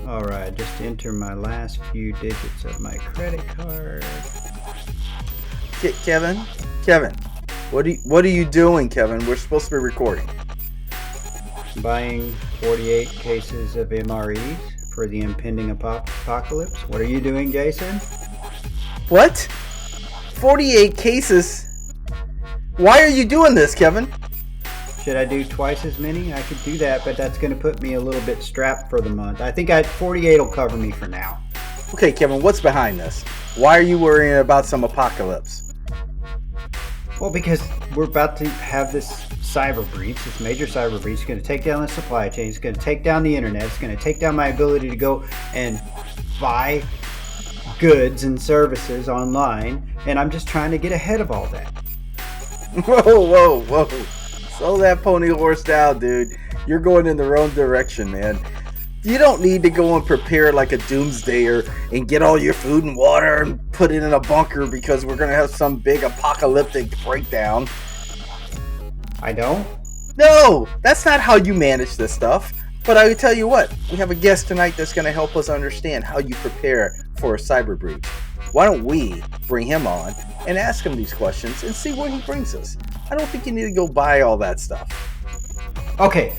All right, just enter my last few digits of my credit card. Kevin, what are you doing, Kevin? We're supposed to be recording. Buying 48 cases of MREs for the impending apocalypse. What are you doing, Jason? What? 48 cases? Why are you doing this, Kevin? Should I do twice as many? I could do that, but that's going to put me a little bit strapped for the month. I think 48 will cover me for now. Okay, Kevin, what's behind this? Why are you worrying about some apocalypse? Well, because we're about to have this cyber breach, this major cyber breach. It's going to take down the supply chain. It's going to take down the internet. It's going to take down my ability to go and buy goods and services online. And I'm just trying to get ahead of all that. Whoa. Slow that pony horse down, dude. You're going in the wrong direction, man. You don't need to go and prepare like a doomsdayer and get all your food and water and put it in a bunker because we're going to have some big apocalyptic breakdown. I don't? No, that's not how you manage this stuff. But I will tell you what, we have a guest tonight that's going to help us understand how you prepare for a cyber breach. Why don't we bring him on and ask him these questions and see where he brings us? I don't think you need to go buy all that stuff. Okay.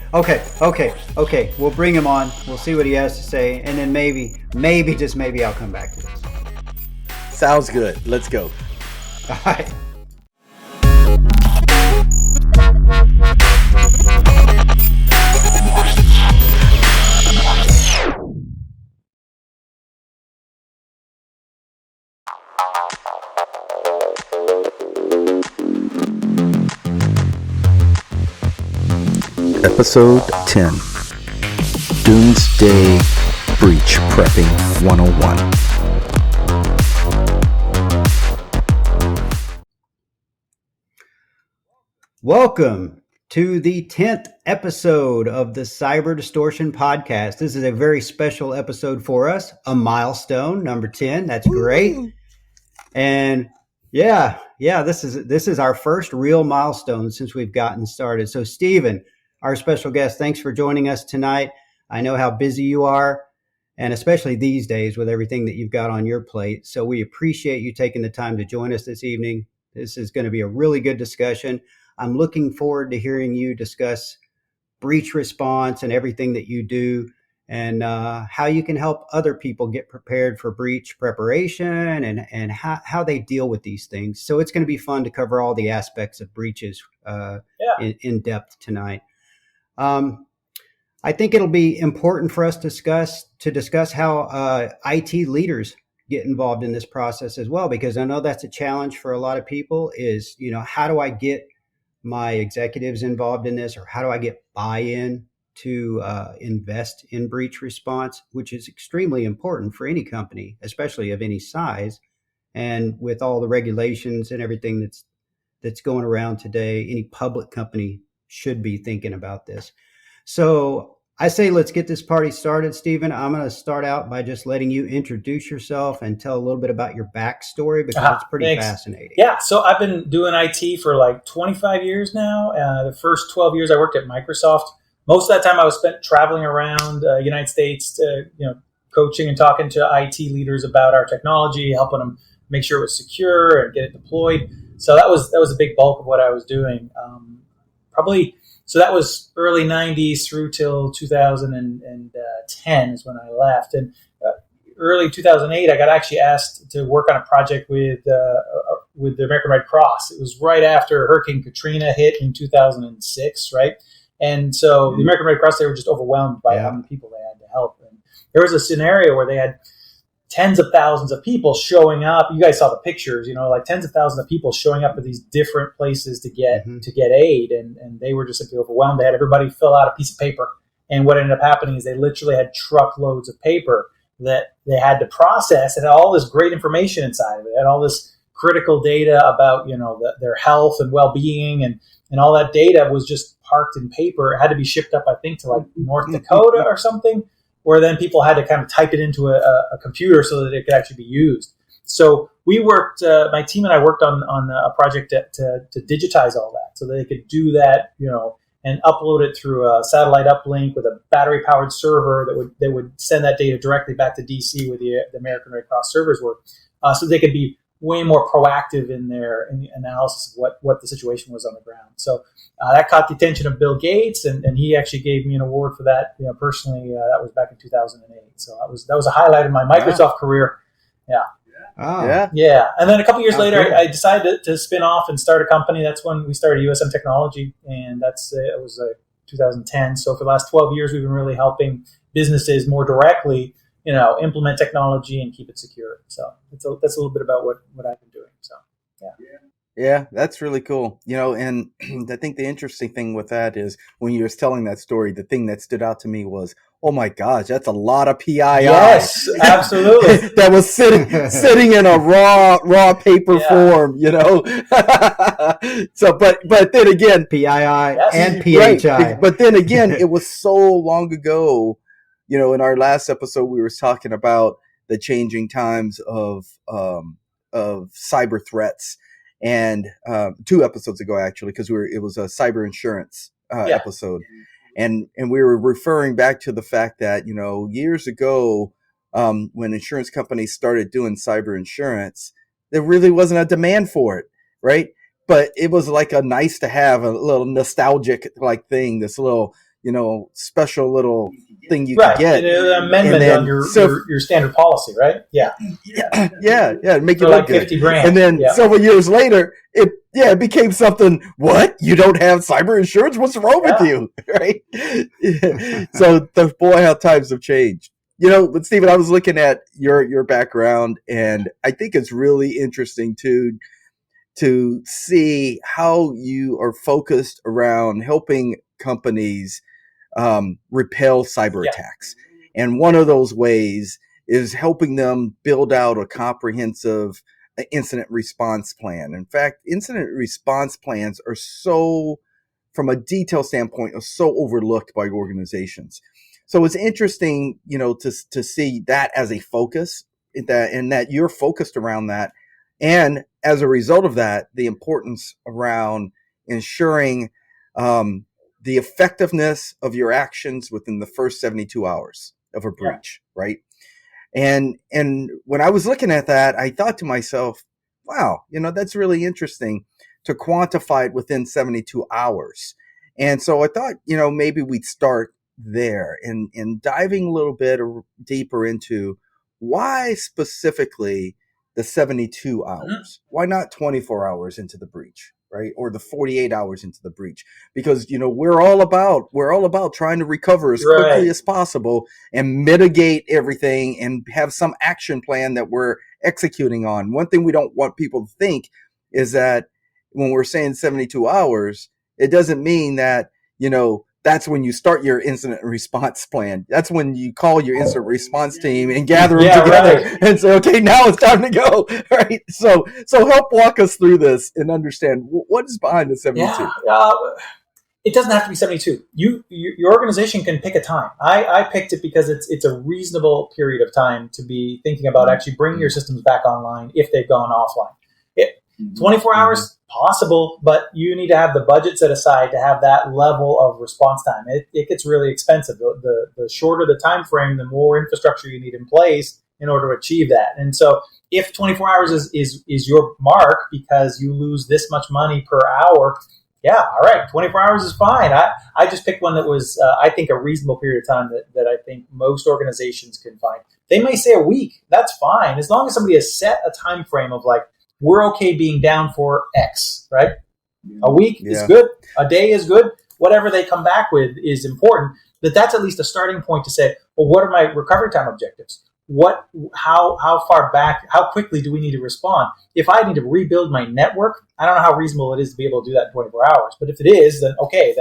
We'll bring him on. We'll see what he has to say. And then maybe, just maybe I'll come back to this. Sounds good. Let's go. All right. Episode 10 Doomsday Breach Prepping 101. Welcome to the 10th episode of the Cyber Distortion Podcast. This is a very special episode for us, a milestone, number 10. That's great. Woo! And yeah, this is our first real milestone since we've gotten started. So Stephen, our special guest, thanks for joining us tonight. I know how busy you are, and especially these days with everything that you've got on your plate. So we appreciate you taking the time to join us this evening. This is going to be a really good discussion. I'm looking forward to hearing you discuss breach response and everything that you do, and how you can help other people get prepared for breach preparation and how they deal with these things. So it's going to be fun to cover all the aspects of breaches in depth tonight. I think it'll be important for us to discuss how IT leaders get involved in this process as well, because I know that's a challenge for a lot of people is, how do I get my executives involved in this, or how do I get buy-in to invest in breach response, which is extremely important for any company, especially of any size. And with all the regulations and everything that's going around today, any public company should be thinking about this. So I say, let's get this party started. Stephen, I'm going to start out by just letting you introduce yourself and tell a little bit about your backstory, because it's pretty fascinating. Yeah, so I've been doing IT for like 25 years now. The first 12 years I worked at Microsoft. Most of that time I was spent traveling around the United States, coaching and talking to IT leaders about our technology, helping them make sure it was secure and get it deployed. So that was a big bulk of what I was doing. So that was early 90s through till 2010 is when I left. And early 2008, I got actually asked to work on a project with the American Red Cross. It was right after Hurricane Katrina hit in 2006, right? And so the American Red Cross, they were just overwhelmed by how many people they had to help. And there was a scenario where they had tens of thousands of people showing up. You guys saw the pictures, like tens of thousands of people showing up at these different places to get aid. And they were just simply overwhelmed. They had everybody fill out a piece of paper. And what ended up happening is they literally had truckloads of paper that they had to process, and had all this great information inside of it, and all this critical data about, their health and well-being, and all that data was just parked in paper. It had to be shipped up, I think, to like North Dakota or something, where then people had to kind of type it into a computer so that it could actually be used. So we worked, my team and I worked on a project to digitize all that so that they could do that, and upload it through a satellite uplink with a battery-powered server that would send that data directly back to DC where the American Red Cross servers were, so they could be way more proactive in the analysis of what the situation was on the ground. So that caught the attention of Bill Gates, and he actually gave me an award for that. Personally, that was back in 2008. So that was a highlight of my Microsoft career. Yeah. Oh. Yeah. And then a couple years later, cool. I decided to spin off and start a company. That's when we started USM Technology, and it was 2010. So for the last 12 years, we've been really helping businesses more directly, implement technology and keep it secure. So that's a little bit about what I've been doing. So, yeah. Yeah, that's really cool. And I think the interesting thing with that is when you were telling that story, the thing that stood out to me was, oh my gosh, that's a lot of PII. Yes, absolutely. That was sitting in a raw paper form, So, but then again, PII and PHI. Right. But then again, it was so long ago. In our last episode, we were talking about the changing times of cyber threats. And 2 episodes ago, actually, because it was a cyber insurance episode, and we were referring back to the fact that years ago, when insurance companies started doing cyber insurance, there really wasn't a demand for it, right? But it was like a nice to have, a little nostalgic like thing, this little special little thing you could get. An amendment on your standard policy, right? Yeah. Make it for look like good. $50,000. And then several years later, it became something. What? You don't have cyber insurance? What's wrong with you? Right? So boy, how times have changed. But Stephen, I was looking at your background, and I think it's really interesting to see how you are focused around helping companies repel cyber attacks. And one of those ways is helping them build out a comprehensive incident response plan. In fact, incident response plans are from a detail standpoint, are so overlooked by organizations. So it's interesting, to see that as a focus, and that you're focused around that. And as a result of that, the importance around ensuring the effectiveness of your actions within the first 72 hours of a breach, right? And when I was looking at that, I thought to myself, wow, that's really interesting to quantify it within 72 hours. And so I thought, maybe we'd start there and diving a little bit deeper into why specifically the 72 hours? Why not 24 hours into the breach, right? Or the 48 hours into the breach? Because, we're all about trying to recover as quickly as possible and mitigate everything and have some action plan that we're executing on. One thing we don't want people to think is that when we're saying 72 hours, it doesn't mean that, that's when you start your incident response plan. That's when you call your incident response team and gather them together and say, okay, now it's time to go. Right. So help walk us through this and understand what is behind the 72. It doesn't have to be 72. Your organization can pick a time. I picked it because it's a reasonable period of time to be thinking about actually bringing your systems back online if they've gone offline. 24 hours, possible, but you need to have the budget set aside to have that level of response time. It gets really expensive. The shorter the time frame, the more infrastructure you need in place in order to achieve that. And so if 24 hours is your mark because you lose this much money per hour, all right, 24 hours is fine. I just picked one that was, I think, a reasonable period of time that I think most organizations can find. They may say a week. That's fine. As long as somebody has set a time frame of like, we're okay being down for X, right? A week is good. A day is good. Whatever they come back with is important. But that's at least a starting point to say, well, what are my recovery time objectives? How far back, how quickly do we need to respond? If I need to rebuild my network, I don't know how reasonable it is to be able to do that in 24 hours. But if it is, then okay,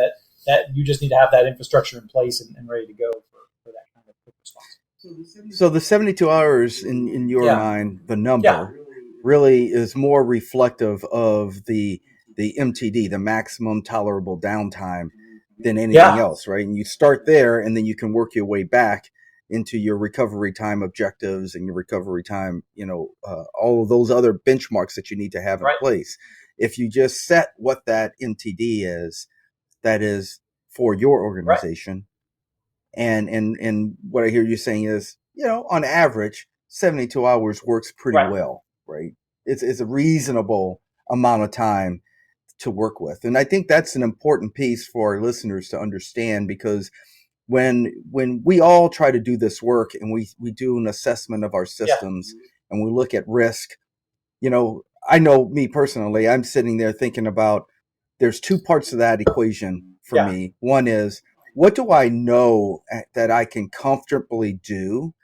that you just need to have that infrastructure in place and ready to go for that kind of quick response. So the 72 hours in your mind, the number really is more reflective of the MTD, the maximum tolerable downtime, than anything else, right? And you start there, and then you can work your way back into your recovery time objectives and your recovery time, all of those other benchmarks that you need to have in place. If you just set what that MTD is, that is for your Right. organization. And what I hear you saying is, on average, 72 hours works pretty Right. well, right? It's a reasonable amount of time to work with. And I think that's an important piece for our listeners to understand, because when we all try to do this work and we do an assessment of our systems and we look at risk, I know me personally, I'm sitting there thinking about, there's two parts of that equation for me. One is, what do I know that I can comfortably do?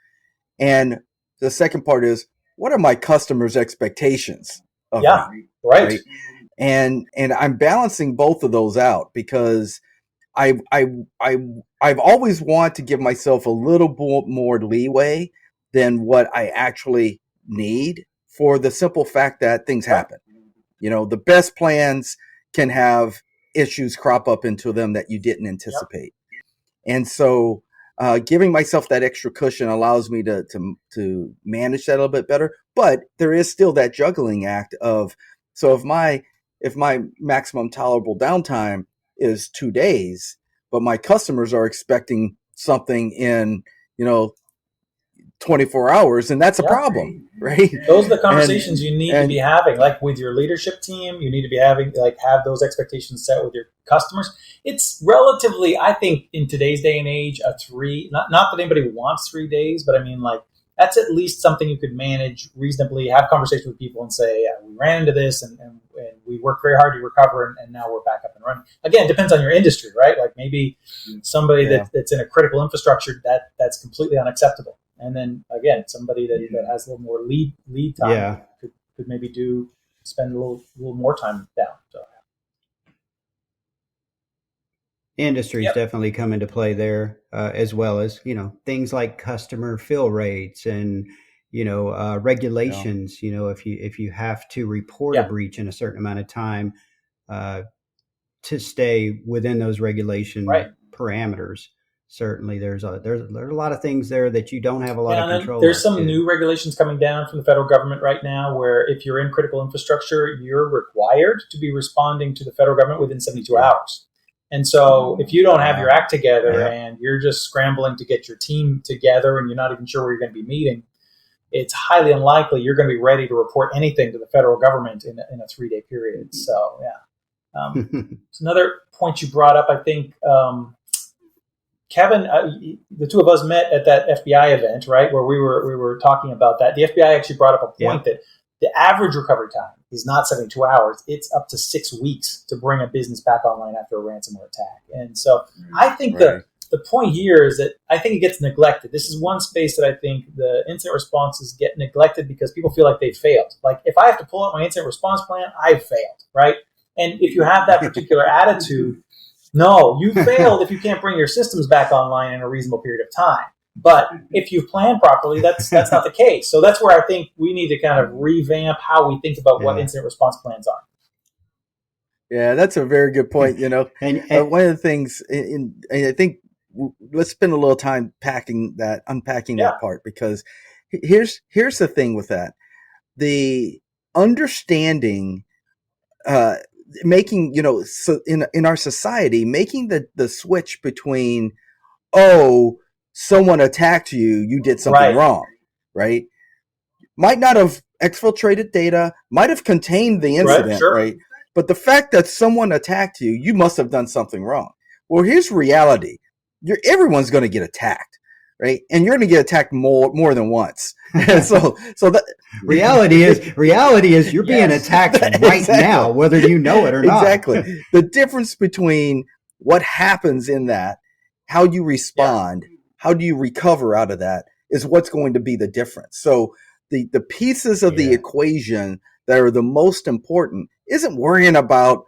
And the second part is, what are my customers' expectations of me? Right. And I'm balancing both of those out, because I've always wanted to give myself a little more leeway than what I actually need, for the simple fact that things happen. The best plans can have issues crop up into them that you didn't anticipate. And so giving myself that extra cushion allows me to manage that a little bit better. But there is still that juggling act of, so if my maximum tolerable downtime is 2 days, but my customers are expecting something in 24 hours, and that's a problem, right? Those are the conversations you need to be having, like with your leadership team. You need to be having, have those expectations set with your customers. It's relatively, I think, in today's day and age, a 3, not that anybody wants 3 days, but I mean, that's at least something you could manage reasonably, have conversations with people and say, yeah, we ran into this and we worked very hard to recover, and now we're back up and running. Again, it depends on your industry, right? Like maybe somebody that's in a critical infrastructure, that's completely unacceptable. And then again, somebody that has a little more lead time could maybe spend a little more time down. So industries definitely come into play there, as well as things like customer fill rates and regulations. If you have to report a breach in a certain amount of time, to stay within those regulation parameters. Certainly, there's a lot of things there that you don't have a lot of control. There's some new regulations coming down from the federal government right now, where if you're in critical infrastructure, you're required to be responding to the federal government within 72 hours. And so if you don't have your act together and you're just scrambling to get your team together and you're not even sure where you're going to be meeting, it's highly unlikely you're going to be ready to report anything to the federal government in a 3-day period. So, it's another point you brought up, I think. Kevin, the two of us met at that FBI event, right, where we were talking about that. The FBI actually brought up a point that the average recovery time is not 72 hours. It's up to 6 weeks to bring a business back online after a ransomware attack. And so I think the point here is that I think it gets neglected. This is one space that I think the incident responses get neglected because people feel like they've failed. Like, if I have to pull out my incident response plan, I've failed, right? And if you have that particular attitude, no, you failed if you can't bring your systems back online in a reasonable period of time. But if you've planned properly, that's not the case. So that's where I think we need to kind of revamp how we think about what incident response plans are. Yeah, that's a very good point. And one of the things, and I think let's spend a little time unpacking that part, because here's the thing with that: the understanding. Making, so in our society, making the switch between, someone attacked you did something wrong, right? Might not have exfiltrated data, might have contained the incident, right? But the fact that someone attacked you must have done something wrong. Well, here's reality. Everyone's going to get attacked, right? And you're going to get attacked more than once. so that reality is you're being attacked right now, whether you know it or not. Exactly. The difference between what happens in that, how you respond, how do you recover out of that, is what's going to be the difference. So the pieces of the equation that are the most important isn't worrying about,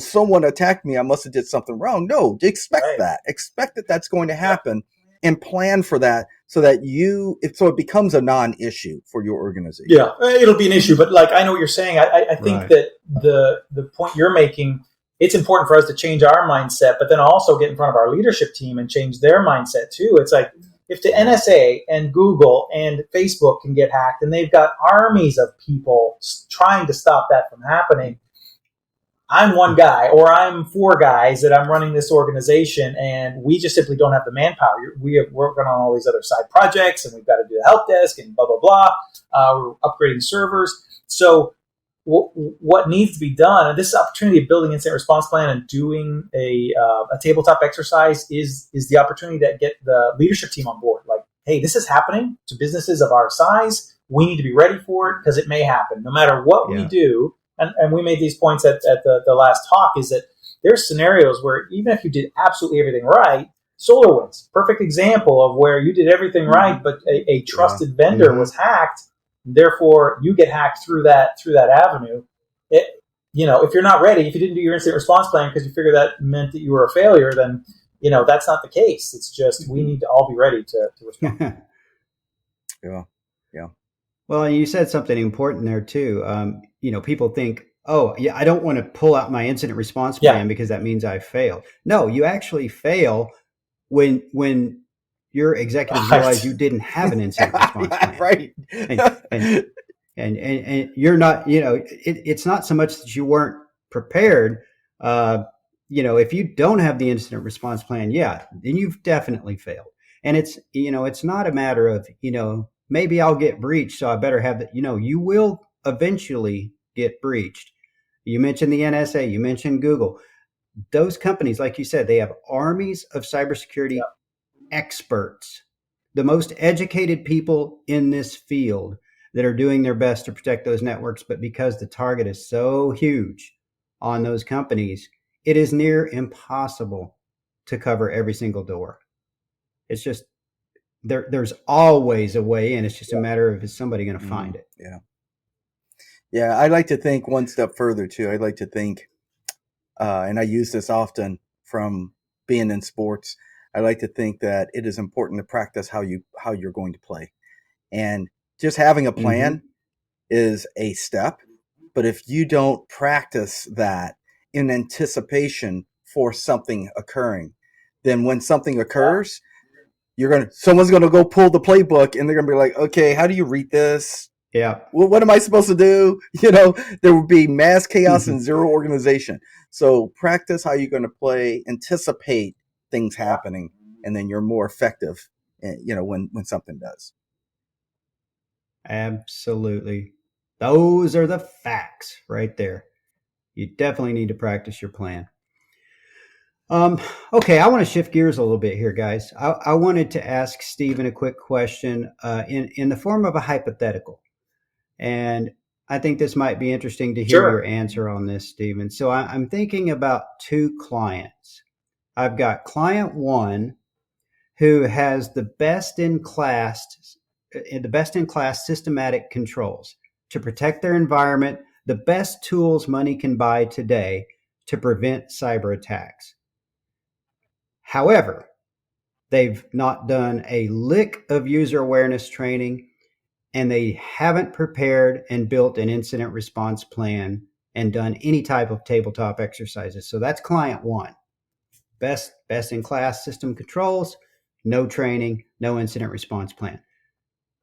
someone attacked me, I must have did something wrong. No, expect that. Expect that that's going to happen. And plan for that so that it becomes a non-issue for your organization. Yeah, it'll be an issue, but I know what you're saying. I think that the point you're making, it's important for us to change our mindset, but then also get in front of our leadership team and change their mindset too. It's like, if the NSA and Google and Facebook can get hacked, and they've got armies of people trying to stop that from happening, I'm one guy or I'm four guys that I'm running this organization, and we just simply don't have the manpower. We are working on all these other side projects, and we've got to do the help desk and blah, blah, blah. We're upgrading servers. So what needs to be done, and this opportunity of building incident response plan and doing a tabletop exercise is the opportunity to get the leadership team on board. Like, hey, this is happening to businesses of our size. We need to be ready for it because it may happen. No matter what we do, and we made these points at the last talk, is that there's scenarios where even if you did absolutely everything right, SolarWinds, perfect example of where you did everything right, but a trusted vendor was hacked. Therefore, you get hacked through that avenue. If you're not ready, if you didn't do your incident response plan because you figured that meant that you were a failure, then that's not the case. It's just we need to all be ready to respond. Yeah. Well, you said something important there too. People think, oh, yeah, I don't want to pull out my incident response plan because that means I failed. No, you actually fail when your executives realize you didn't have an incident response plan. Right. And you're not, it's not so much that you weren't prepared. If you don't have the incident response plan, then you've definitely failed. And it's not a matter of, maybe I'll get breached, so I better have that. You will eventually get breached. You mentioned the NSA, you mentioned Google. Those companies, like you said, they have armies of cybersecurity experts, the most educated people in this field that are doing their best to protect those networks. But because the target is so huge on those companies, it is near impossible to cover every single door. It's just, there's always a way in. It's just a matter of, is somebody going to find it? Yeah. I like to think one step further too. I like to think, and I use this often from being in sports. I like to think that it is important to practice how you're going to play, and just having a plan is a step. But if you don't practice that in anticipation for something occurring, then when something occurs, someone's going to go pull the playbook, and they're going to be like, okay, how do you read this? Yeah. Well, what am I supposed to do? There would be mass chaos and zero organization. So practice how you're going to play, anticipate things happening, and then you're more effective, when something does. Absolutely. Those are the facts right there. You definitely need to practice your plan. Okay, I want to shift gears a little bit here, guys. I wanted to ask Stephen a quick question in the form of a hypothetical. And I think this might be interesting to hear your answer on this, Stephen. So I'm thinking about two clients. I've got client one who has the best in class systematic controls to protect their environment, the best tools money can buy today to prevent cyber attacks. However, they've not done a lick of user awareness training, and they haven't prepared and built an incident response plan and done any type of tabletop exercises. So that's client one. Best in class system controls, no training, no incident response plan.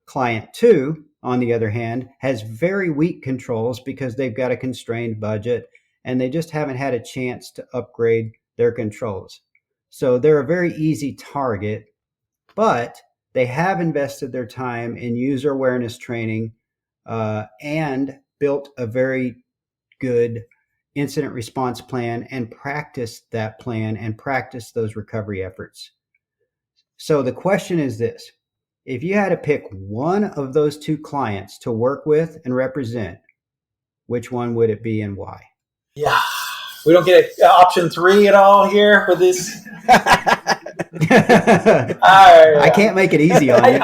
Client two, on the other hand, has very weak controls because they've got a constrained budget and they just haven't had a chance to upgrade their controls. So they're a very easy target, but they have invested their time in user awareness training and built a very good incident response plan and practiced that plan and practiced those recovery efforts. So the question is this: if you had to pick one of those two clients to work with and represent, which one would it be and why? Yeah. We don't get option 3 at all here for this. I can't make it easy on you.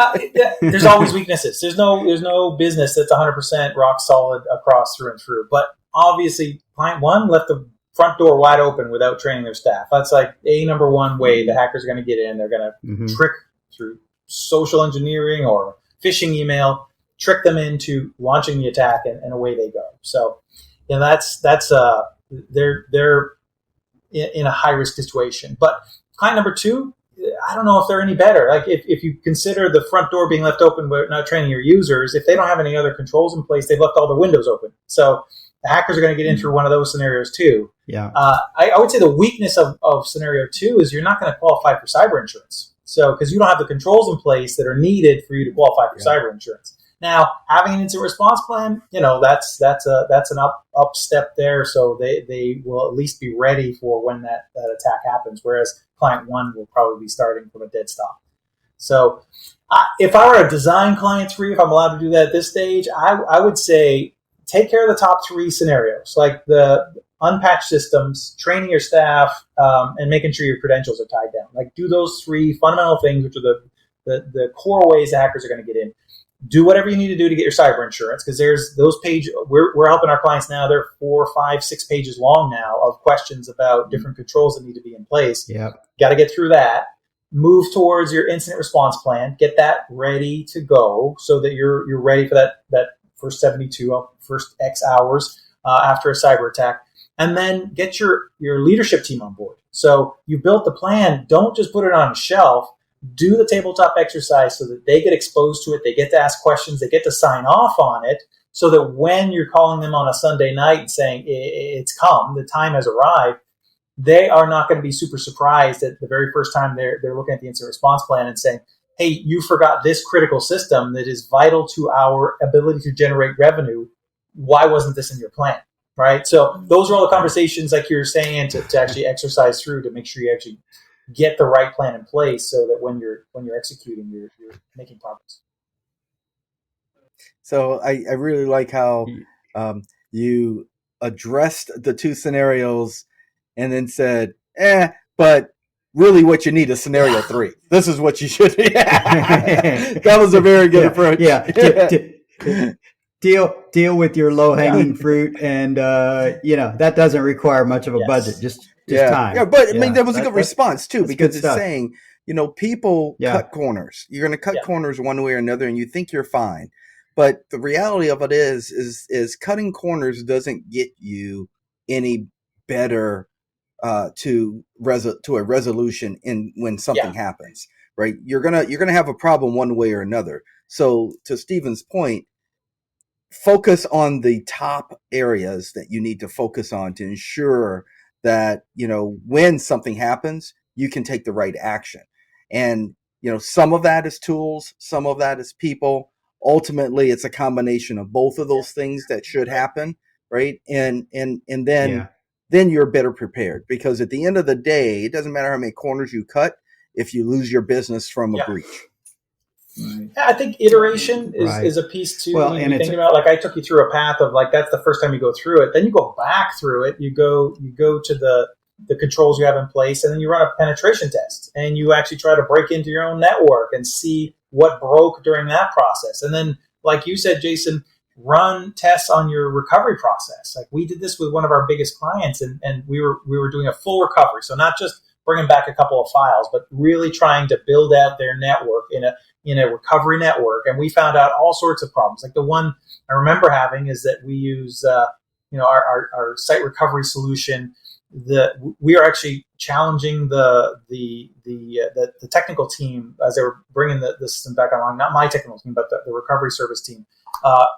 There's always weaknesses. There's no business that's 100% rock solid across through and through. But obviously, client one left the front door wide open without training their staff. That's like number one way the hackers are going to get in. They're going to trick through social engineering or phishing email, trick them into launching the attack, and away they go. So, they're in a high risk situation. But client number 2, I don't know if they're any better. Like if you consider the front door being left open but not training your users, if they don't have any other controls in place, they've left all their windows open. So the hackers are going to get in through one of those scenarios too. Yeah. I would say the weakness of scenario 2 is you're not going to qualify for cyber insurance. So, because you don't have the controls in place that are needed for you to qualify for cyber insurance. Now, having an incident response plan, that's an up step there. So they will at least be ready for when that attack happens. Whereas client 1 will probably be starting from a dead stop. So, if I were to design client 3, if I'm allowed to do that at this stage, I would say take care of the top 3 scenarios, like the unpatched systems, training your staff, and making sure your credentials are tied down. Like, do those 3 fundamental things, which are the core ways the hackers are going to get in. Do whatever you need to do to get your cyber insurance, because there's those pages. We're helping our clients now. They're 4, 5, 6 pages long now of questions about different controls that need to be in place. Yep. Got to get through that. Move towards your incident response plan. Get that ready to go so that you're ready for that first 72, first X hours after a cyber attack. And then get your leadership team on board. So you built the plan. Don't just put it on a shelf. Do the tabletop exercise so that they get exposed to it. They get to ask questions. They get to sign off on it so that when you're calling them on a Sunday night and saying it's come, the time has arrived, they are not going to be super surprised at the very first time they're looking at the incident response plan and saying, hey, you forgot this critical system that is vital to our ability to generate revenue. Why wasn't this in your plan? Right? So those are all the conversations, like you're saying, to actually exercise through to make sure you actually get the right plan in place so that when you're executing, you're making progress. So I really like how you addressed the 2 scenarios and then said, but really what you need is scenario 3. This is what you should do. That was a very good approach. Yeah. Deal with your low-hanging fruit, and that doesn't require much of a budget, just time. Yeah, but I mean, that was a good response too, because it's saying, people cut corners. You're going to cut corners one way or another, and you think you're fine. But the reality of it is cutting corners doesn't get you any better to a resolution when something happens, right? You're gonna have a problem one way or another. So to Stephen's point, focus on the top areas that you need to focus on to ensure that, when something happens, you can take the right action. And, some of that is tools, some of that is people. Ultimately, it's a combination of both of those things that should happen, right? And then you're better prepared, because at the end of the day, it doesn't matter how many corners you cut if you lose your business from a breach. Right. I think iteration is a piece too. Well, when you think about, like, I took you through a path of, like, that's the first time you go through it. Then you go back through it. You go to the controls you have in place, and then you run a penetration test, and you actually try to break into your own network and see what broke during that process. And then, like you said, Jason, run tests on your recovery process. Like, we did this with one of our biggest clients, and we were doing a full recovery. So not just bringing back a couple of files, but really trying to build out their network in a recovery network. And we found out all sorts of problems. Like, the one I remember having is that we use, our site recovery solution. We are actually challenging the technical team as they were bringing the system back online. Not my technical team, but the recovery service team,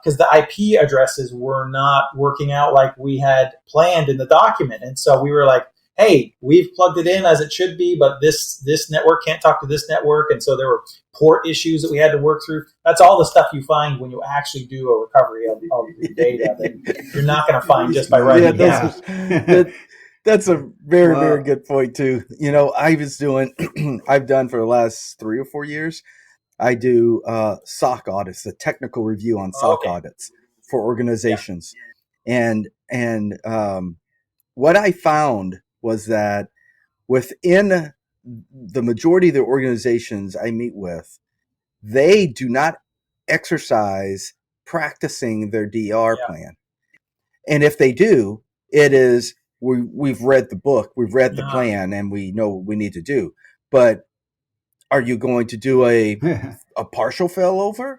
because the IP addresses were not working out like we had planned in the document. And so we were like, hey, we've plugged it in as it should be, but this network can't talk to this network. And so there were port issues that we had to work through. That's all the stuff you find when you actually do a recovery of your data that you're not going to find just by writing it down. That's a very, very good point too. I've done for the last 3 or 4 years, I do SOC audits, the technical review on SOC audits for organizations. Yeah. And what I found was that within the majority of the organizations I meet with, they do not exercise practicing their DR plan. And if they do, it is, we've read the book, we've read the plan, and we know what we need to do. But are you going to do a partial failover?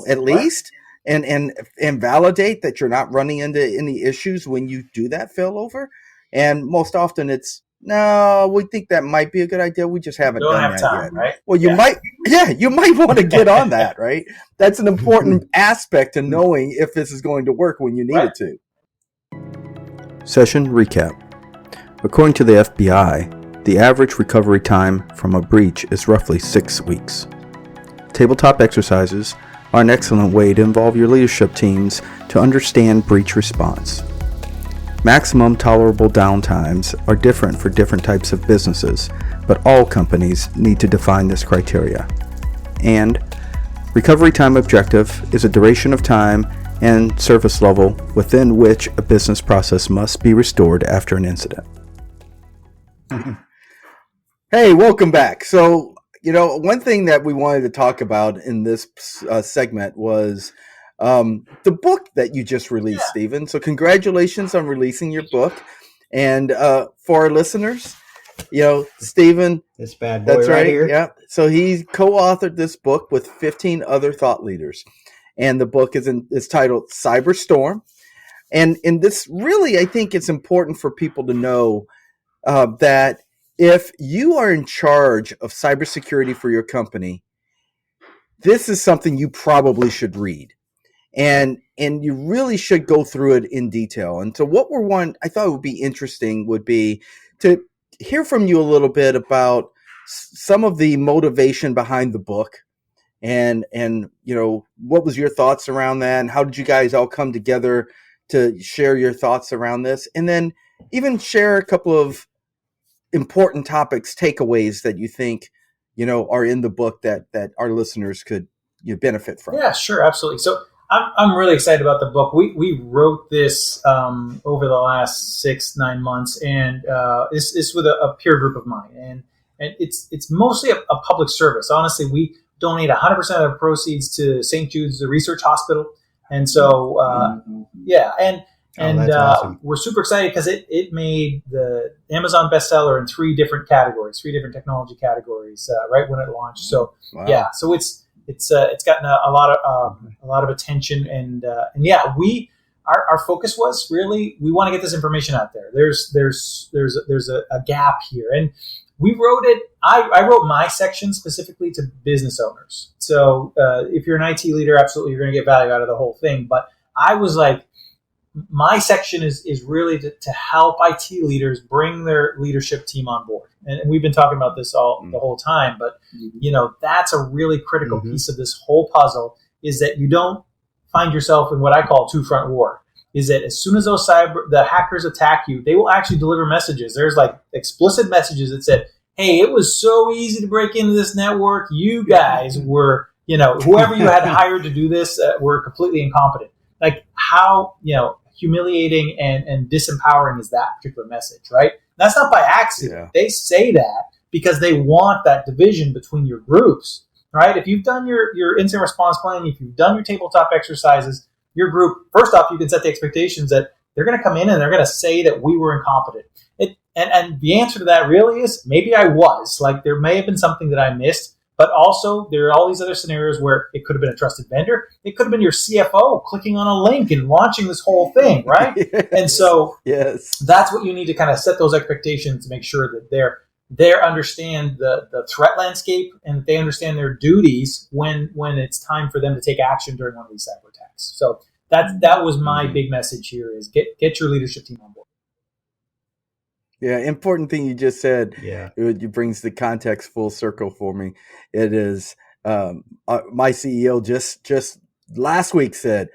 At least, and validate that you're not running into any issues when you do that failover. And most often it's, no, we think that might be a good idea. We just haven't done that yet. Right? Well, you might want to get on that, right? That's an important aspect to knowing if this is going to work when you need it to. Session recap. According to the FBI, the average recovery time from a breach is roughly 6 weeks. Tabletop exercises are an excellent way to involve your leadership teams to understand breach response. Maximum tolerable downtimes are different for different types of businesses, but all companies need to define this criteria. And recovery time objective is a duration of time and service level within which a business process must be restored after an incident. Hey, welcome back. So, one thing that we wanted to talk about in this segment was the book that you just released, Stephen. So congratulations on releasing your book. And for our listeners, Stephen, this bad boy that's right right here. Yeah. So he co-authored this book with 15 other thought leaders. And the book is titled Cyberstorm. And in this, really, I think it's important for people to know that if you are in charge of cybersecurity for your company, this is something you probably should read. And you really should go through it in detail. And so what I thought would be interesting would be to hear from you a little bit about some of the motivation behind the book and what was your thoughts around that, and how did you guys all come together to share your thoughts around this, and then even share a couple of important topics, takeaways that you think, are in the book that our listeners could benefit from. Yeah, sure. Absolutely. So I'm really excited about the book. We wrote this over the last 6-9 months, and it's with a peer group of mine, and it's mostly a public service. Honestly, we donate 100% of the proceeds to St. Jude's, the research hospital. And so, awesome. We're super excited because it made the Amazon bestseller in 3 different technology categories right when it launched. So so it's gotten a lot of attention, and our focus was really, we want to get this information out there. There's a gap here, and we wrote it. I wrote my section specifically to business owners. So if you're an IT leader, absolutely you're going to get value out of the whole thing. But I was like, my section is really to help IT leaders bring their leadership team on board. And we've been talking about this the whole time, but that's a really critical piece of this whole puzzle, is that you don't find yourself in what I call two-front war. Is that as soon as the hackers attack you, they will actually deliver messages. There's like explicit messages that said, hey, it was so easy to break into this network. You guys were, whoever you had hired to do this were completely incompetent. Like, how, humiliating and disempowering is that particular message, right? That's not by accident. Yeah. They say that because they want that division between your groups, right? If you've done your incident response plan, if you've done your tabletop exercises, your group, first off, you can set the expectations that they're going to come in and they're going to say that we were incompetent. And the answer to that really is, maybe I was. Like, there may have been something that I missed, but also there are all these other scenarios where it could have been a trusted vendor. It could have been your CFO clicking on a link and launching this whole thing, right? Yes. And so that's what you need to kind of set those expectations to make sure that they understand the threat landscape, and that they understand their duties when it's time for them to take action during one of these cyber attacks. So that was my big message here, is get your leadership team on board. Yeah, important thing you just said. Yeah, it brings the context full circle for me. It is my CEO just last week said,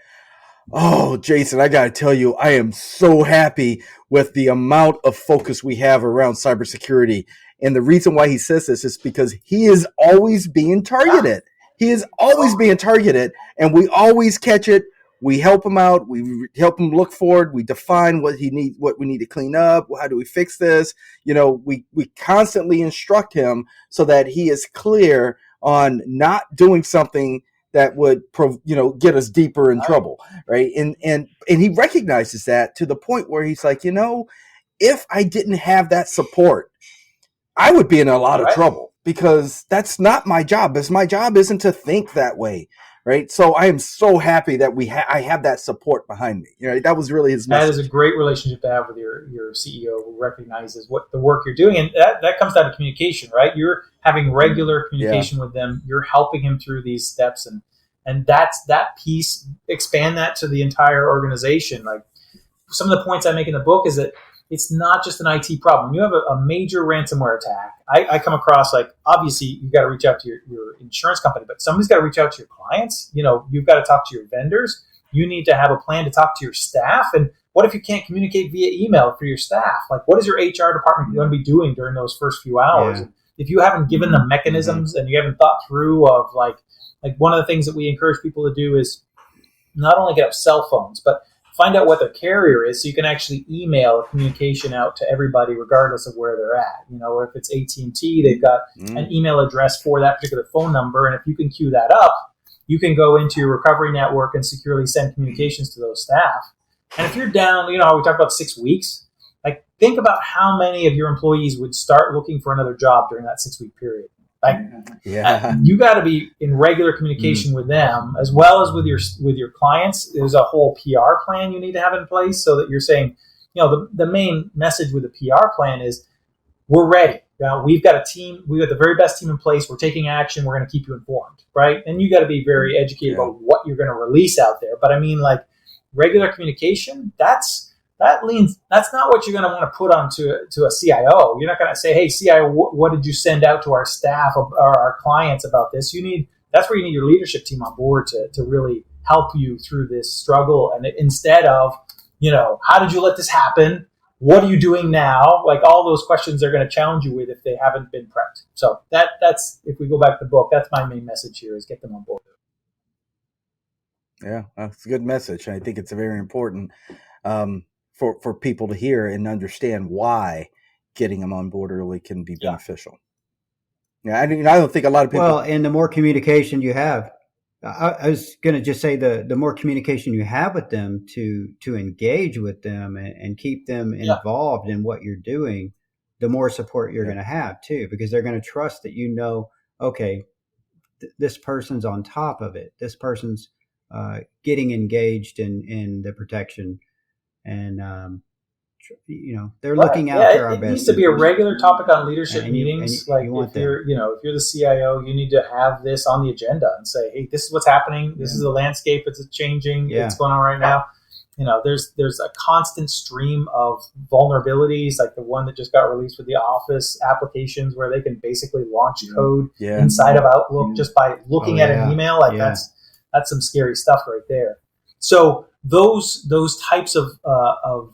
"Oh, Jason, I got to tell you, I am so happy with the amount of focus we have around cybersecurity." And the reason why he says this is because he is always being targeted. He is always being targeted, and we always catch it. We help him out. We help him look forward. We define what we need to clean up. How do we fix this? We constantly instruct him so that he is clear on not doing something that would, get us deeper in trouble, right? And he recognizes that to the point where he's like, if I didn't have that support, I would be in a lot of trouble, because that's not my job. Because my job isn't to think that way. Right. So I am so happy that I have that support behind me. That was really his message. That is a great relationship to have with your CEO, who recognizes what the work you're doing. And that comes down to communication, right? You're having regular communication with them. You're helping him through these steps. And that's that piece. Expand that to the entire organization. Like, some of the points I make in the book is that it's not just an IT problem. When you have a major ransomware attack, I come across, like, obviously you've got to reach out to your insurance company, but somebody's got to reach out to your clients. You've got to talk to your vendors. You need to have a plan to talk to your staff. And what if you can't communicate via email for your staff? Like, what is your HR department going to be doing during those first few hours? Yeah. If you haven't given them mechanisms and you haven't thought through of like one of the things that we encourage people to do is not only get up cell phones, but find out what their carrier is, so you can actually email a communication out to everybody regardless of where they're at. If it's AT&T, they've got an email address for that particular phone number, and if you can queue that up, you can go into your recovery network and securely send communications to those staff. And if you're down, we talked about 6 weeks, like, think about how many of your employees would start looking for another job during that 6 week period. You got to be in regular communication with them as well as with your clients. There's a whole PR plan you need to have in place, so that you're saying, the main message with the PR plan is, we're ready. We've got a team. We've got the very best team in place. We're taking action. We're going to keep you informed, right? And you got to be very educated about what you're going to release out there. But I mean, like, regular communication, that's not what you're going to want to put onto a CIO. You're not going to say, hey, CIO, what did you send out to our staff or our clients about this? That's where you need your leadership team on board to really help you through this struggle. And instead of, how did you let this happen? What are you doing now? Like, all those questions they're going to challenge you with if they haven't been prepped. So that's, if we go back to the book, that's my main message here, is get them on board. Yeah, that's a good message. I think it's very important for people to hear and understand why getting them on board early can be beneficial. Yeah, I don't think a lot of people. Well, and the more communication you have, I was going to just say the more communication you have with them to engage with them and keep them involved in what you're doing, the more support you're going to have too, because they're going to trust that, okay, this person's on top of it. This person's getting engaged in the protection, and they're looking out for our best. It needs to be a regular topic on leadership meetings. If you're the CIO, you need to have this on the agenda and say, hey, this is what's happening. This is the landscape. It's changing. It's going on right now. There's a constant stream of vulnerabilities, like the one that just got released for the Office applications, where they can basically launch code inside of Outlook just by looking at an email. That's some scary stuff right there. So those types of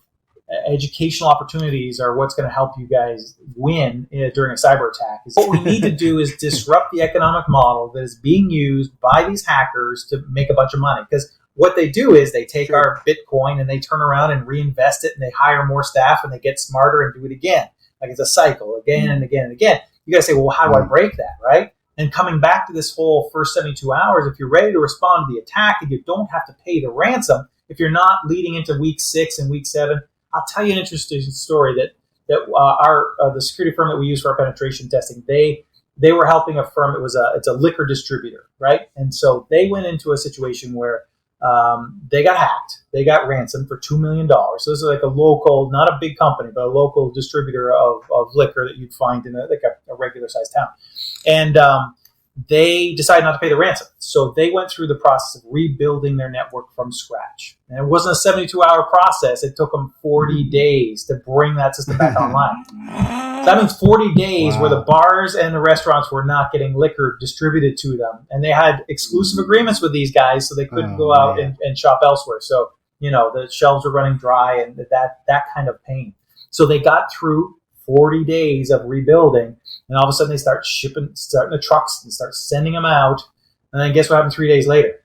educational opportunities are what's going to help you guys win during a cyber attack. What we need to do is disrupt the economic model that is being used by these hackers to make a bunch of money. Because what they do is they take our Bitcoin and they turn around and reinvest it, and they hire more staff and they get smarter and do it again. Like, it's a cycle again and again and again. You got to say, well, how do I break that, right? And coming back to this whole first 72 hours, if you're ready to respond to the attack and you don't have to pay the ransom, if you're not leading into week 6 and week 7, I'll tell you an interesting story that the security firm that we use for our penetration testing, they were helping a firm. It's a liquor distributor, right? And so they went into a situation where they got hacked. They got ransomed for $2 million. So this is like a local, not a big company, but a local distributor of liquor that you'd find in a regular sized town. And they decided not to pay the ransom. So they went through the process of rebuilding their network from scratch. And it wasn't a 72-hour process. It took them 40 days to bring that system back online. So that means 40 days where the bars and the restaurants were not getting liquor distributed to them. And they had exclusive agreements with these guys, so they couldn't go out and shop elsewhere. So, the shelves were running dry, and that kind of pain. So they got through 40 days of rebuilding, and all of a sudden they starting the trucks and start sending them out. And then guess what happened 3 days later?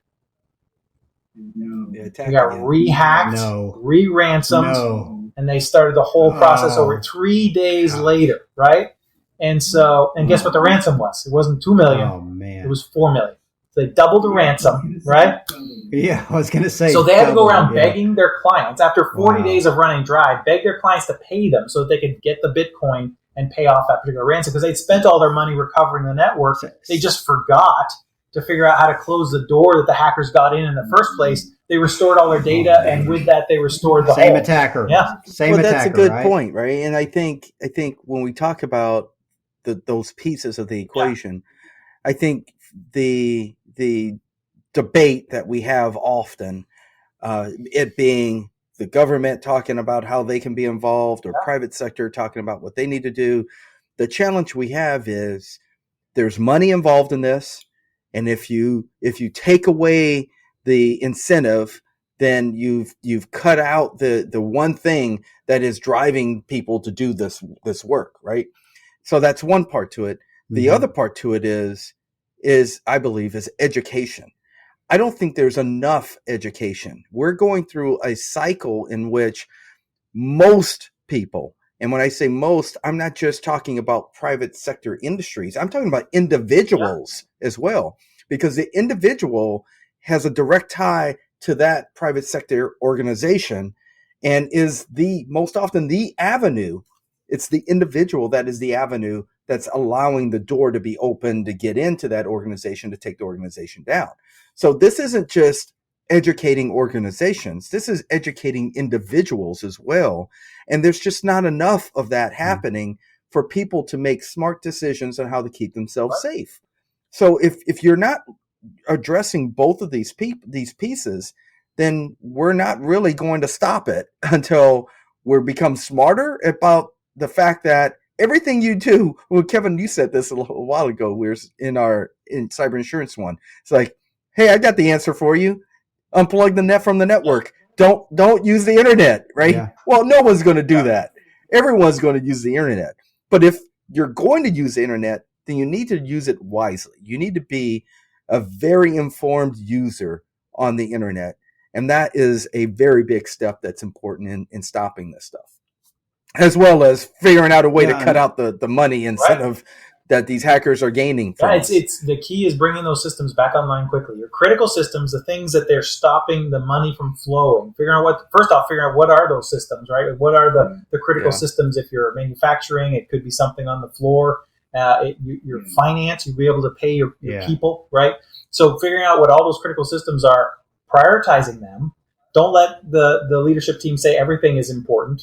They got re-hacked, re-ransomed, and they started the whole process over 3 days later, right? And guess what the ransom was? It wasn't $2 million. Oh, man. It was $4 million. So they doubled the ransom, right? Yeah, I was going to say. So they had to go around begging their clients, after 40 days of running dry, beg their clients to pay them so that they could get the Bitcoin and pay off that particular ransom, because they'd spent all their money recovering the network. They just forgot to figure out how to close the door that the hackers got in the first place. They restored all their data, and with that, they restored the same whole attacker. Yeah, same attacker. That's a good point, right? And I think when we talk about those pieces of the equation, I think the debate that we have often, it being the government talking about how they can be involved, or private sector talking about what they need to do. The challenge we have is there's money involved in this, and if you take away the incentive, then you've cut out the one thing that is driving people to do this work, right? So that's one part to it. The other part to it is I believe is education. I don't think there's enough education. We're going through a cycle in which most people, and when I say most, I'm not just talking about private sector industries. I'm talking about individuals as well, because the individual has a direct tie to that private sector organization and is the most often the avenue. It's the individual that is the avenue that's allowing the door to be open to get into that organization, to take the organization down. So this isn't just educating organizations. This is educating individuals as well. And there's just not enough of that happening for people to make smart decisions on how to keep themselves safe. So if you're not addressing both of these pieces, then we're not really going to stop it until we become smarter about the fact that everything you do, well, Kevin, you said this a little while ago, we were in cyber insurance one. It's like, hey, I got the answer for you. Unplug the net from the network. Don't use the internet, right? Yeah. Well, no one's going to do that. Everyone's going to use the internet. But if you're going to use the internet, then you need to use it wisely. You need to be a very informed user on the internet. And that is a very big step that's important in stopping this stuff, as well as figuring out a way to cut out the money incentive that these hackers are gaining from us. It's the key is bringing those systems back online quickly. Your critical systems, the things that they're stopping the money from flowing. Figuring out what are those systems, right? What are the critical systems? If you're manufacturing, it could be something on the floor. Your finance, you'll be able to pay your people, right? So figuring out what all those critical systems are, prioritizing them. Don't let the leadership team say everything is important.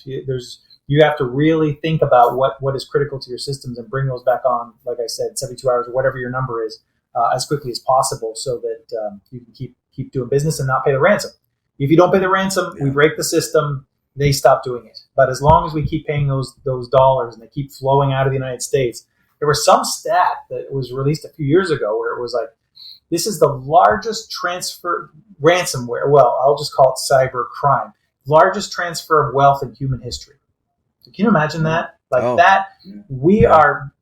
You have to really think about what is critical to your systems and bring those back on, like I said, 72 hours or whatever your number is, as quickly as possible, so that you can keep doing business and not pay the ransom. If you don't pay the ransom, we break the system, they stop doing it. But as long as we keep paying those dollars and they keep flowing out of the United States, there was some stat that was released a few years ago where it was like, this is the largest transfer ransomware. Well, I'll just call it cyber crime. Largest transfer of wealth in human history. So can you imagine that? We are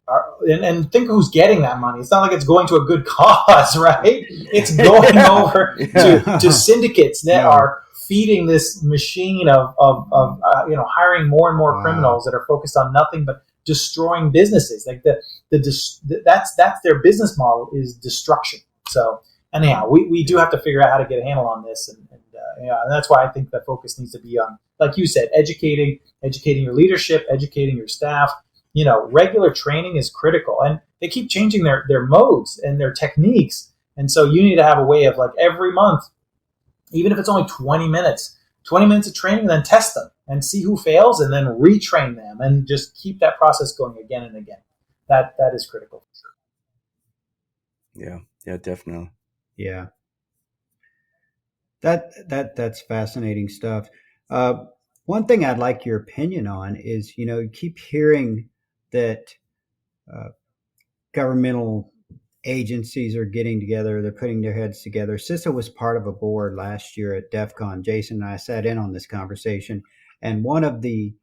and think who's getting that money. It's not like it's going to a good cause, right? It's going over to syndicates that are feeding this machine of hiring more and more criminals that are focused on nothing but destroying businesses. Like that's their business model is destruction. So anyhow, we do have to figure out how to get a handle on this, and that's why I think the focus needs to be on, like you said, educating your leadership, educating your staff. Regular training is critical, and they keep changing their modes and their techniques, and so you need to have a way of, like, every month, even if it's only 20 minutes of training, then test them and see who fails, and then retrain them, and just keep that process going again and again. That is critical for sure. Yeah, definitely. Yeah. That's fascinating stuff. One thing I'd like your opinion on is, you keep hearing that governmental agencies are getting together, they're putting their heads together. CISA was part of a board last year at DEF CON. Jason and I sat in on this conversation, and one of the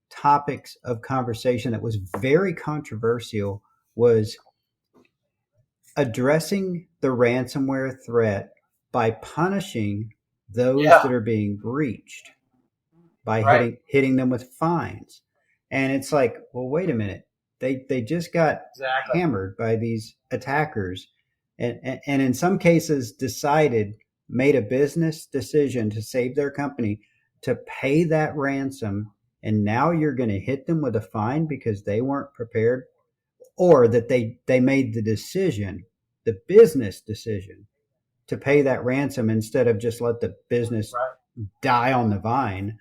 topics of conversation that was very controversial was addressing the ransomware threat by punishing those that are being breached, by hitting them with fines. And it's like, well, wait a minute. They just got hammered by these attackers, and in some cases made a business decision to save their company, to pay that ransom, and now you're going to hit them with a fine because they weren't prepared, or that they made the business decision to pay that ransom instead of just let the business die on the vine.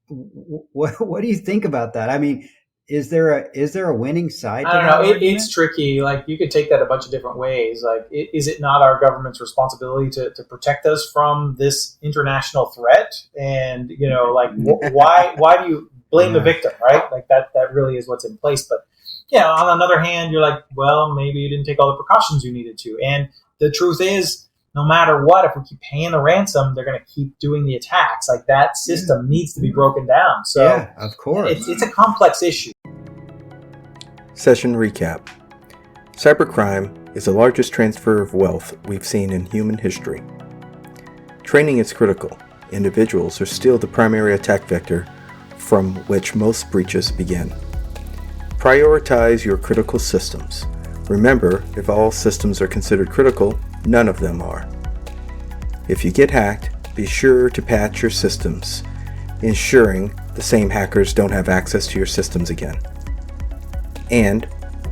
What do you think about that? I mean, is there a winning side I to don't that know. argument? It's tricky. Like, you could take that a bunch of different ways. Like, is it not our government's responsibility to protect us from this international threat? And, like, why do you blame the Yeah. victim, right? Like, that really is what's in place. But, on another hand, you're like, well, maybe you didn't take all the precautions you needed to. And the truth is, no matter what, if we keep paying the ransom, they're going to keep doing the attacks. Like, that system needs to be broken down. So Yeah, of course. it's a complex issue. Session recap. Cybercrime is the largest transfer of wealth we've seen in human history. Training is critical. Individuals are still the primary attack vector from which most breaches begin. Prioritize your critical systems. Remember, if all systems are considered critical, none of them are. If you get hacked, be sure to patch your systems, ensuring the same hackers don't have access to your systems again. And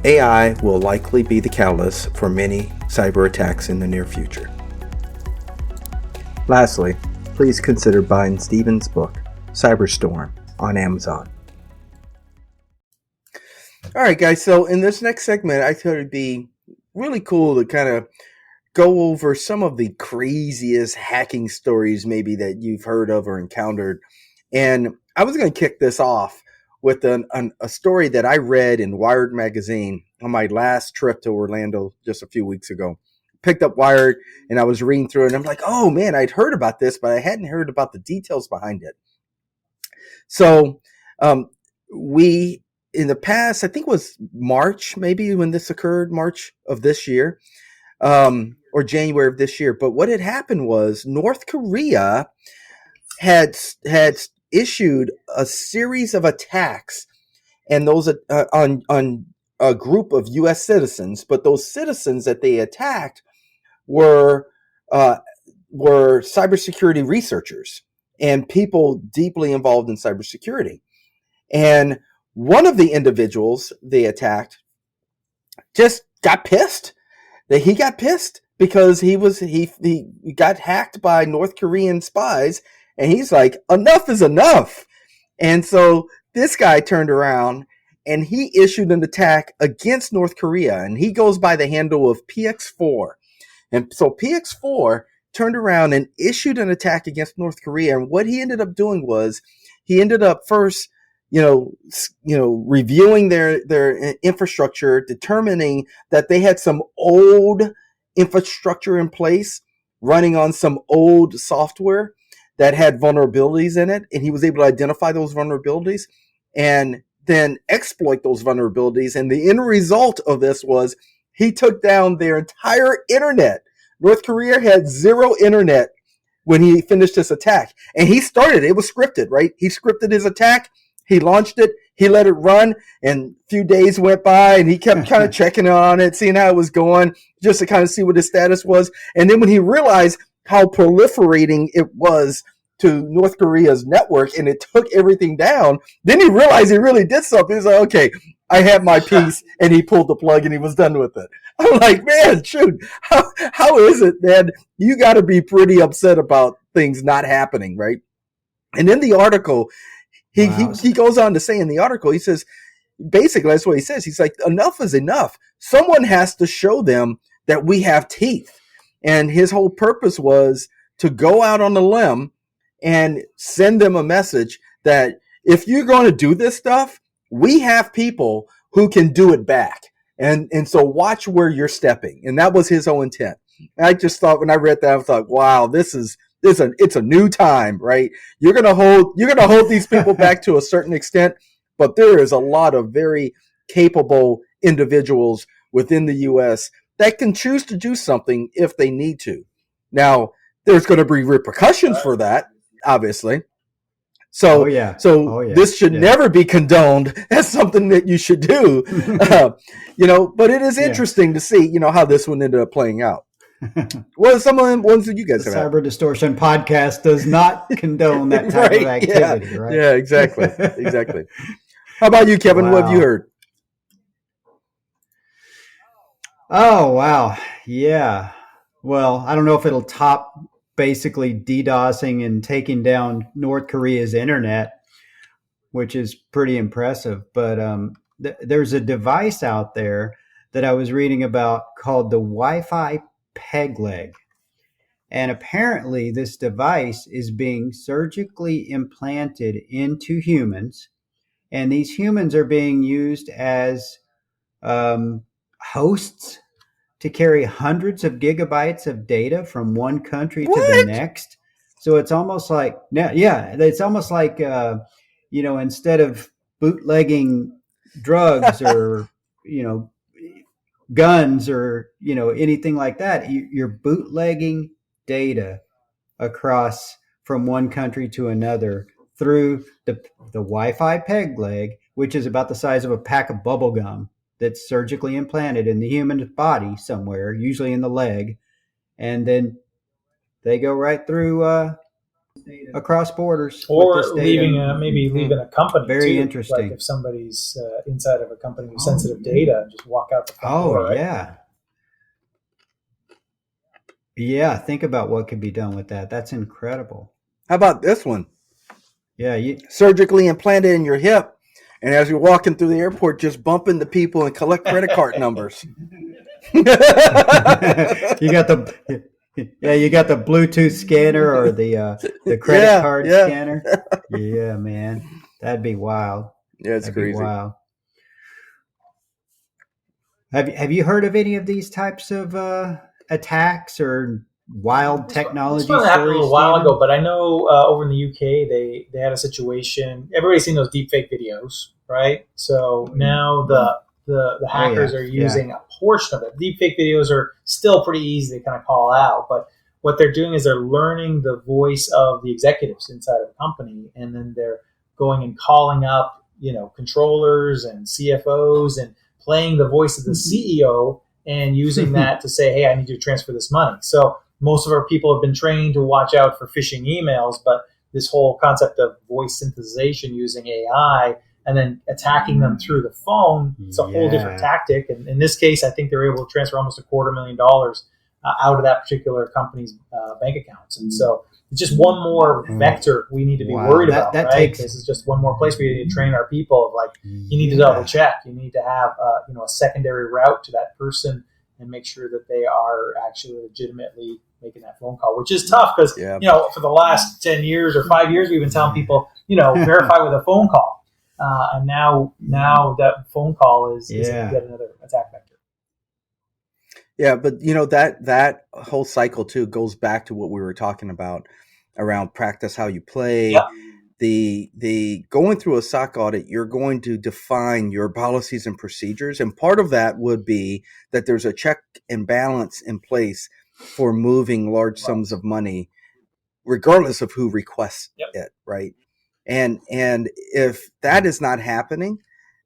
AI will likely be the catalyst for many cyber attacks in the near future. Lastly, please consider buying Stephen's book, Cyberstorm, on Amazon. All right, guys, so in this next segment, I thought it'd be really cool to kind of go over some of the craziest hacking stories maybe that you've heard of or encountered. And I was going to kick this off with a story that I read in Wired magazine on my last trip to Orlando just a few weeks ago. Picked up Wired and I was reading through it and I'm like, oh man, I'd heard about this, but I hadn't heard about the details behind it. So we, in the past, I think it was March, maybe when this occurred, March of this year, or January of this year. But what had happened was North Korea had issued a series of attacks, and those on a group of U.S. citizens. But those citizens that they attacked were cybersecurity researchers and people deeply involved in cybersecurity. And one of the individuals they attacked just got pissed. He got pissed because he got hacked by North Korean spies, and he's like, enough is enough. And so this guy turned around and he issued an attack against North Korea, and he goes by the handle of PX4. And so PX4 turned around and issued an attack against North Korea. And what he ended up doing was he ended up first, reviewing their infrastructure, determining that they had some old infrastructure in place running on some old software that had vulnerabilities in it. And he was able to identify those vulnerabilities and then exploit those vulnerabilities. And the end result of this was he took down their entire internet. North Korea had zero internet when he finished his attack. And he started, it was scripted, right? He scripted his attack. He launched it. He let it run, and a few days went by, and he kept kind of checking on it, seeing how it was going, just to kind of see what his status was. And then when he realized how proliferating it was to North Korea's network, and it took everything down, then he realized he really did something. He's like, okay, I have my piece, and he pulled the plug, and he was done with it. I'm like, man, shoot, how is it, man? You got to be pretty upset about things not happening, right? And in the article, he goes on to say in the article, he says, basically, that's what he says. He's like, enough is enough. Someone has to show them that we have teeth. And his whole purpose was to go out on a limb and send them a message that if you're going to do this stuff, we have people who can do it back. And so watch where you're stepping. And that was his whole intent. And I just thought, when I read that, I thought, wow, it's a new time, right? You're gonna hold these people back to a certain extent, but there is a lot of very capable individuals within the U.S. that can choose to do something if they need to. Now, there's going to be repercussions for that, obviously. So, this should never be condoned as something that you should do, But it is interesting to see, how this one ended up playing out. What are some of the ones that you guys have? Cyber Distortion podcast does not condone that type of activity, right? Yeah, exactly. Exactly. How about you, Kevin? Wow. What have you heard? Oh, wow. Yeah. Well, I don't know if it'll top basically DDoSing and taking down North Korea's internet, which is pretty impressive. But there's a device out there that I was reading about called the Wi-Fi peg leg. And apparently, this device is being surgically implanted into humans, and these humans are being used as hosts to carry hundreds of gigabytes of data from one country to the What? next. So it's almost like, yeah, it's almost like, instead of bootlegging drugs or, guns or, anything like that, you're bootlegging data across from one country to another through the Wi-Fi peg leg, which is about the size of a pack of bubble gum that's surgically implanted in the human body somewhere, usually in the leg, and then they go right through across borders or with this data. leaving a company. Very too. interesting. Like if somebody's inside of a company with sensitive data, just walk out the front door. Right? Yeah. Think about what could be done with that. That's incredible. How about this one? Yeah, surgically implanted in your hip, and as you're walking through the airport, just bump into people and collect credit card numbers. you got the Bluetooth scanner or the credit card scanner. Yeah, man, that'd be wild. Yeah, it's crazy. Wild. Have you heard of any of these types of attacks or wild technology stories? This happened a little while ago, but I know over in the UK they had a situation. Everybody's seen those deepfake videos, right? So now the hackers are using a portion of it. Deepfake videos are still pretty easy to kind of call out, but what they're doing is they're learning the voice of the executives inside of the company, and then they're going and calling up, controllers and CFOs and playing the voice of the CEO and using that to say, hey, I need you to transfer this money. So most of our people have been trained to watch out for phishing emails, but this whole concept of voice synthesization using AI and then attacking them through the phone, it's a whole different tactic. And in this case, I think they were able to transfer almost $250,000 out of that particular company's bank accounts. And so it's just one more vector we need to be worried about, right? This is just one more place we need to train our people of like, you need to double check. You need to have a secondary route to that person and make sure that they are actually legitimately making that phone call, which is tough because, for the last 10 years or 5 years, we've been telling people, verify with a phone call. And now that phone call is yet another attack vector. Yeah, but that whole cycle too goes back to what we were talking about around practice how you play. Yep. The going through a SOC audit, you're going to define your policies and procedures, and part of that would be that there's a check and balance in place for moving large sums of money, regardless of who requests it, right? And if that is not happening,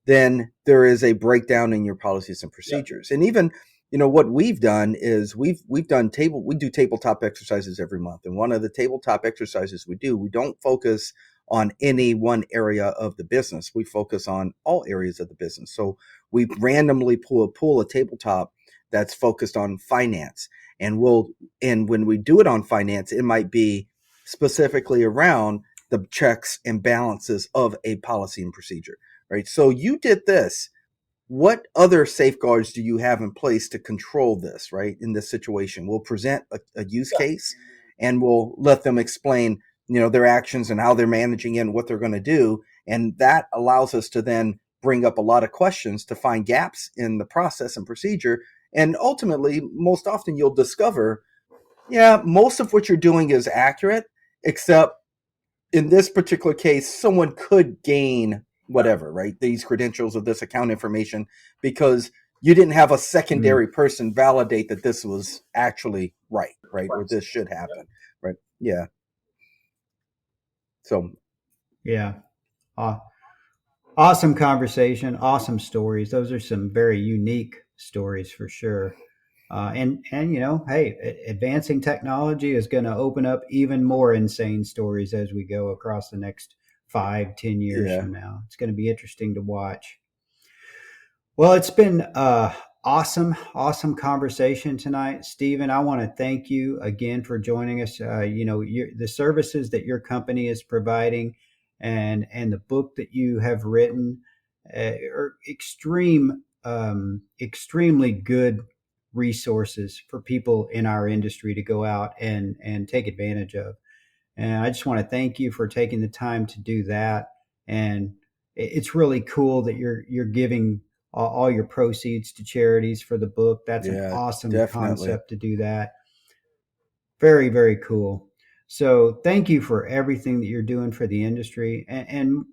then there is a breakdown in your policies and procedures, and even. What we've done is we do tabletop exercises every month. And one of the tabletop exercises we don't focus on any one area of the business. We focus on all areas of the business. So we randomly pull a tabletop that's focused on finance. And when we do it on finance, it might be specifically around the checks and balances of a policy and procedure, right? So you did this. What other safeguards do you have in place to control this, right? In this situation, we'll present a use case and we'll let them explain, their actions and how they're managing it and what they're going to do. And that allows us to then bring up a lot of questions to find gaps in the process and procedure. And ultimately, most often you'll discover, most of what you're doing is accurate, except in this particular case, someone could gain whatever, right? These credentials of this account information because you didn't have a secondary person validate that this was actually right? Or this should happen, right? Yeah. So. Yeah. Awesome conversation. Awesome stories. Those are some very unique stories for sure. And hey, advancing technology is going to open up even more insane stories as we go across the next 5-10 years from now. It's going to be interesting to watch. Well, it's been awesome conversation tonight, Stephen. I want to thank you again for joining us. The services that your company is providing and the book that you have written are extremely good resources for people in our industry to go out and take advantage of. And I just want to thank you for taking the time to do that. And it's really cool that you're giving all your proceeds to charities for the book. That's an awesome concept to do that. Very, very cool. So thank you for everything that you're doing for the industry, and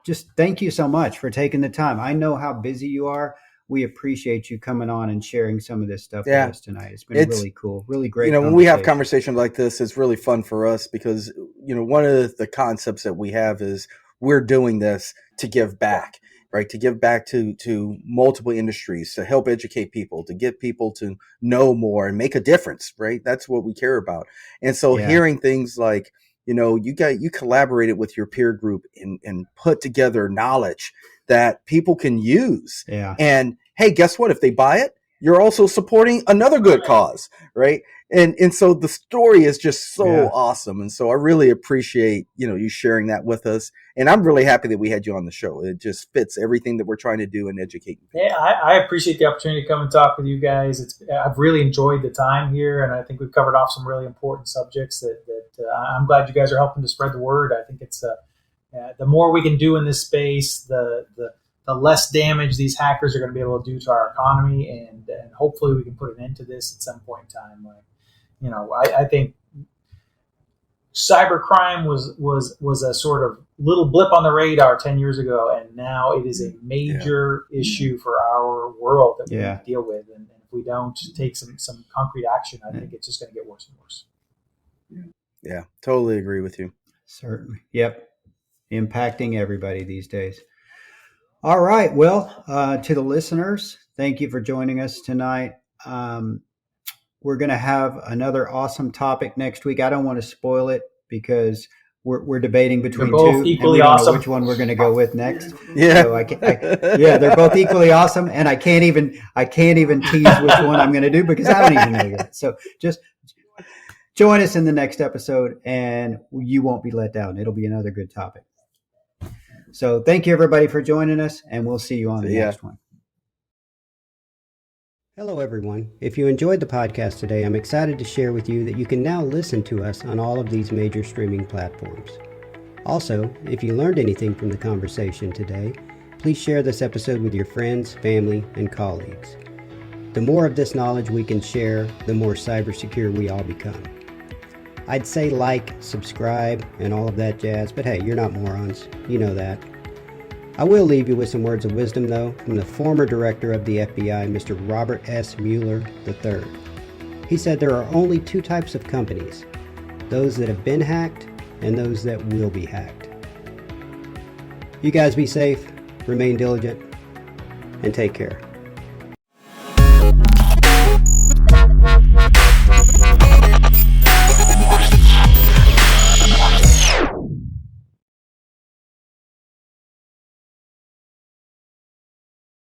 just thank you so much for taking the time. I know how busy you are. We appreciate you coming on and sharing some of this stuff with us tonight. It's been really cool, really great. When we have conversations like this, it's really fun for us because, one of the concepts that we have is we're doing this to give back, right? To give back to multiple industries, to help educate people, to get people to know more and make a difference, right? That's what we care about. And so hearing things like, you collaborated with your peer group and put together knowledge that people can use. Yeah. And hey, guess what? If they buy it, you're also supporting another good cause, right? And so the story is just so awesome. And so I really appreciate, you sharing that with us. And I'm really happy that we had you on the show. It just fits everything that we're trying to do and educate people. Yeah, I appreciate the opportunity to come and talk with you guys. I've really enjoyed the time here, and I think we've covered off some really important subjects that I'm glad you guys are helping to spread the word. I think it's the more we can do in this space, the less damage these hackers are going to be able to do to our economy, and hopefully we can put an end to this at some point in time. I think cybercrime was a sort of little blip on the radar 10 years ago, and now it is a major issue for our world that we need to deal with. And if we don't take some concrete action, I think it's just going to get worse and worse. Yeah, totally agree with you. Certainly. Yep. Impacting everybody these days. All right. Well, to the listeners, thank you for joining us tonight. We're going to have another awesome topic next week. I don't want to spoil it because we're debating between two, equally and we don't awesome. know which one we're going to go with next. Yeah. So they're both equally awesome, and I can't even tease which one I'm going to do because I don't even know yet. So just join us in the next episode, and you won't be let down. It'll be another good topic. So thank you, everybody, for joining us, and we'll see you on the next one. Hello, everyone. If you enjoyed the podcast today, I'm excited to share with you that you can now listen to us on all of these major streaming platforms. Also, if you learned anything from the conversation today, please share this episode with your friends, family, and colleagues. The more of this knowledge we can share, the more cybersecure we all become. I'd say like, subscribe, and all of that jazz, but hey, you're not morons. You know that. I will leave you with some words of wisdom, though, from the former director of the FBI, Mr. Robert S. Mueller III. He said there are only two types of companies, those that have been hacked and those that will be hacked. You guys be safe, remain diligent, and take care.